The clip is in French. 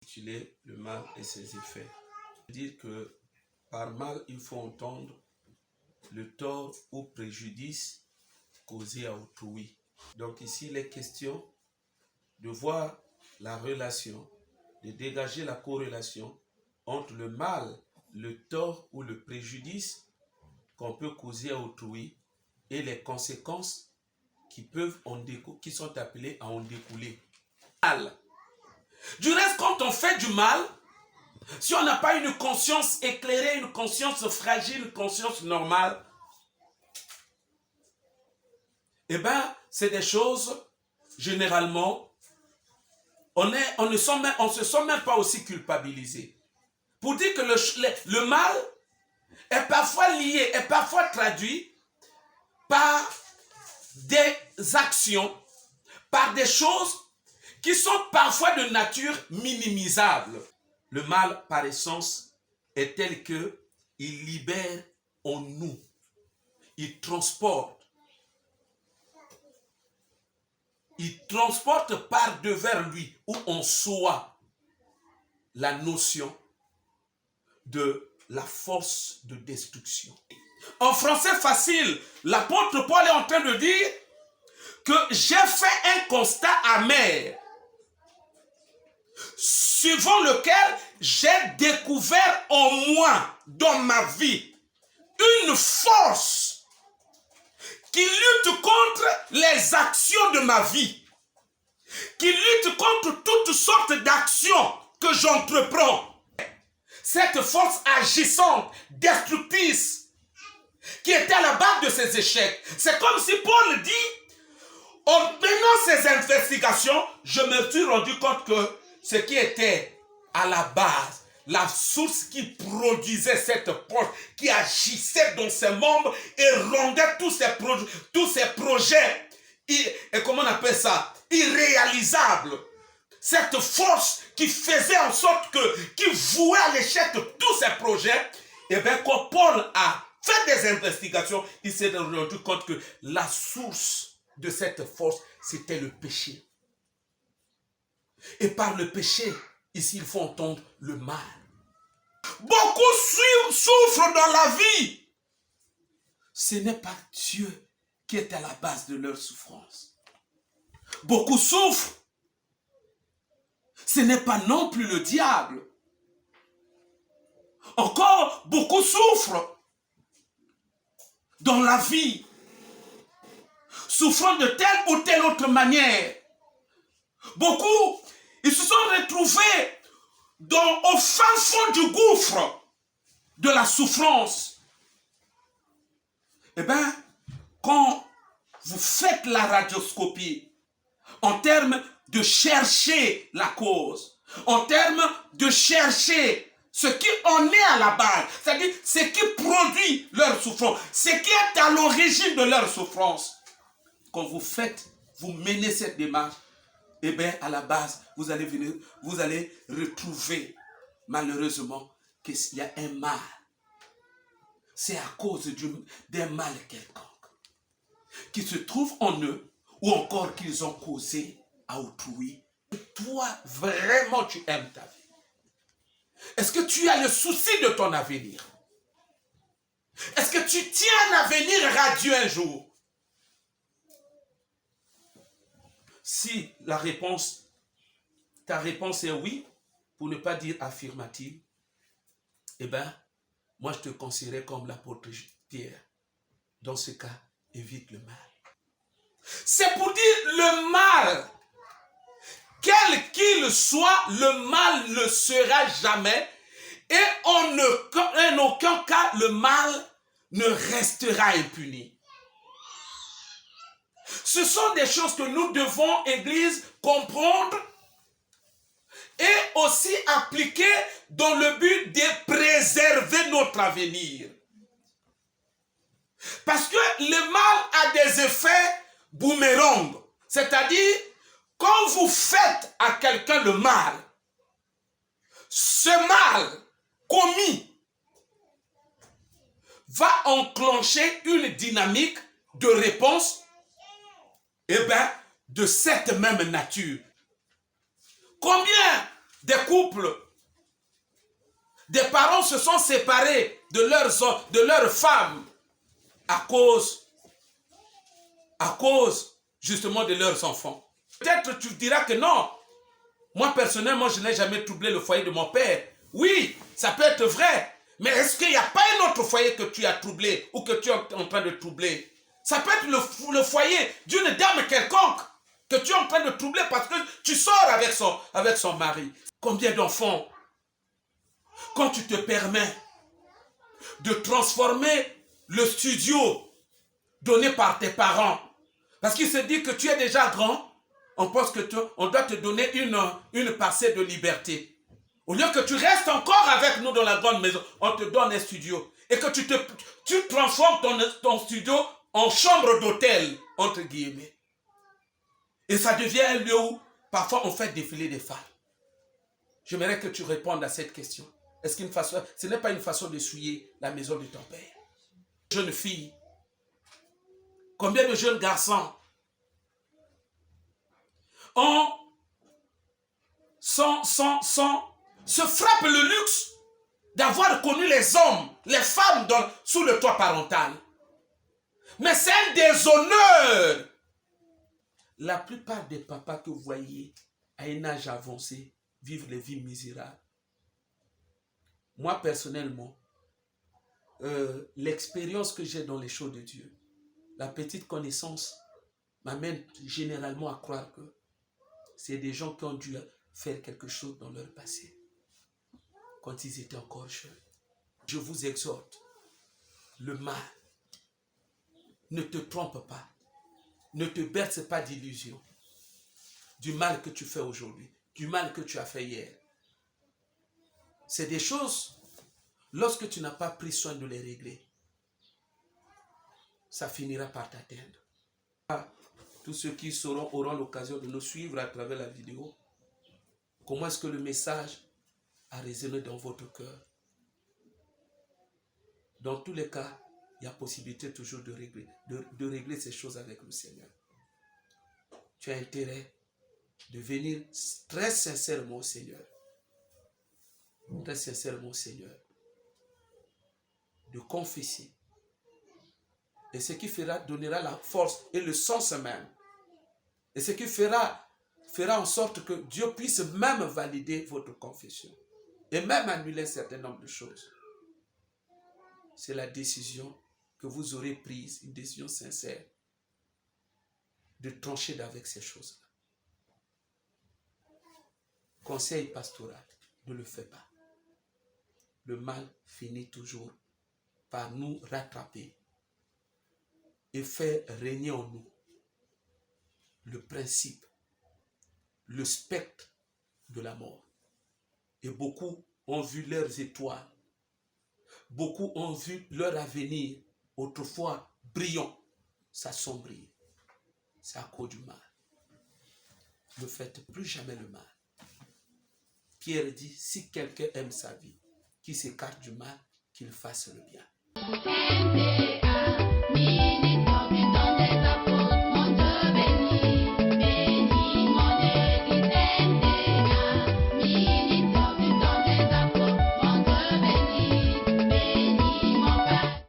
intitulé Le mal et ses effets. Dire que par mal, il faut entendre le tort ou préjudice causé à autrui. Donc ici, il est question de voir la relation, de dégager la corrélation entre le mal, le tort ou le préjudice qu'on peut causer à autrui et les conséquences qui sont appelées à en découler. Du reste, quand on fait du mal, si on n'a pas une conscience éclairée, une conscience fragile, une conscience normale, eh bien, c'est des choses, généralement, on ne se sent même pas aussi culpabilisé. Pour dire que le mal est parfois lié, est parfois traduit par des actions, par des choses qui sont parfois de nature minimisable. Le mal, par essence, est tel que il libère en nous, il transporte par devers lui ou en soi la notion de la force de destruction. En français facile, l'apôtre Paul est en train de dire que j'ai fait un constat amer suivant lequel j'ai découvert en moi, dans ma vie, une force qui lutte contre les actions de ma vie, qui lutte contre toutes sortes d'actions que j'entreprends. Cette force agissante, destructrice, qui était à la base de ces échecs. C'est comme si Paul dit, en menant ces investigations, je me suis rendu compte que ce qui était à la base, la source qui produisait cette force, qui agissait dans ses membres et rendait tous ces projets, et comment on appelle ça, irréalisables. Cette force qui faisait en sorte qui vouait à l'échec tous ces projets, et bien quand Paul a fait des investigations, il s'est rendu compte que la source de cette force, c'était le péché. Et par le péché, ici il faut entendre le mal. Beaucoup souffrent dans la vie. Ce n'est pas Dieu qui est à la base de leur souffrance. Beaucoup souffrent. Ce n'est pas non plus le diable. Encore, beaucoup souffrent dans la vie, souffrant de telle ou telle autre manière. Beaucoup, ils se sont retrouvés au fin fond du gouffre de la souffrance. Eh bien, quand vous faites la radioscopie, en termes de chercher la cause, en termes de chercher ce qui en est à la base, c'est-à-dire ce qui produit leur souffrance, ce qui est à l'origine de leur souffrance. Quand vous menez cette démarche, eh bien, à la base, vous allez retrouver, malheureusement, qu'il y a un mal. C'est à cause d'un mal quelconque qui se trouve en eux, ou encore qu'ils ont causé à autrui. Toi, vraiment, tu aimes ta vie. Est-ce que tu as le souci de ton avenir? Est-ce que tu tiens un avenir radieux un jour? Si ta réponse est oui, pour ne pas dire affirmative, eh bien, moi je te considère comme l'apôtre Pierre. Dans ce cas, évite le mal. C'est pour dire le mal, quel qu'il soit, le mal ne sera jamais, et en aucun cas, le mal ne restera impuni. Ce sont des choses que nous devons, Église, comprendre et aussi appliquer dans le but de préserver notre avenir. Parce que le mal a des effets boomerang. C'est-à-dire, quand vous faites à quelqu'un le mal, ce mal commis va enclencher une dynamique de réponse de cette même nature. Combien des couples, des parents se sont séparés de leurs femmes à cause justement de leurs enfants. Peut-être tu diras que non, moi personnellement je n'ai jamais troublé le foyer de mon père. Oui, ça peut être vrai, mais est-ce qu'il n'y a pas un autre foyer que tu as troublé ou que tu es en train de troubler? Ça peut être le foyer d'une dame quelconque que tu es en train de troubler parce que tu sors avec son mari. Combien d'enfants, quand tu te permets de transformer le studio donné par tes parents, parce qu'il se dit que tu es déjà grand, on pense que on doit te donner une parcelle de liberté. Au lieu que tu restes encore avec nous dans la grande maison, on te donne un studio. Et que tu transformes ton studio en chambre d'hôtel, entre guillemets. Et ça devient un lieu où parfois on fait défiler des femmes. J'aimerais que tu répondes à cette question. Est-ce ce n'est pas une façon de souiller la maison de ton père? Jeune fille, combien de jeunes garçons se frappent le luxe d'avoir connu les hommes, les femmes sous le toit parental. Mais c'est un déshonneur. La plupart des papas que vous voyez à un âge avancé vivent les vies misérables. Moi, personnellement, l'expérience que j'ai dans les choses de Dieu, la petite connaissance m'amène généralement à croire que c'est des gens qui ont dû faire quelque chose dans leur passé, quand ils étaient encore jeunes. Je vous exhorte, le mal, ne te trompe pas, ne te berce pas d'illusions, du mal que tu fais aujourd'hui, du mal que tu as fait hier. C'est des choses, lorsque tu n'as pas pris soin de les régler, ça finira par t'atteindre. Tous ceux qui auront l'occasion de nous suivre à travers la vidéo, comment est-ce que le message a résonné dans votre cœur? Dans tous les cas, il y a possibilité toujours de régler ces choses avec le Seigneur. Tu as intérêt de venir très sincèrement au Seigneur. Très sincèrement au Seigneur. De confesser. Et ce qui donnera la force et le sens même. Et ce qui fera en sorte que Dieu puisse même valider votre confession. Et même annuler un certain nombre de choses. C'est la décision que vous aurez prise, une décision sincère, de trancher avec ces choses-là. Conseil pastoral, ne le fais pas. Le mal finit toujours par nous rattraper et faire régner en nous le principe, le spectre de la mort. Et beaucoup ont vu leurs étoiles, beaucoup ont vu leur avenir, autrefois brillant, s'assombrir. C'est à cause du mal. Ne faites plus jamais le mal. Pierre dit, si quelqu'un aime sa vie, qu'il s'écarte du mal, qu'il fasse le bien.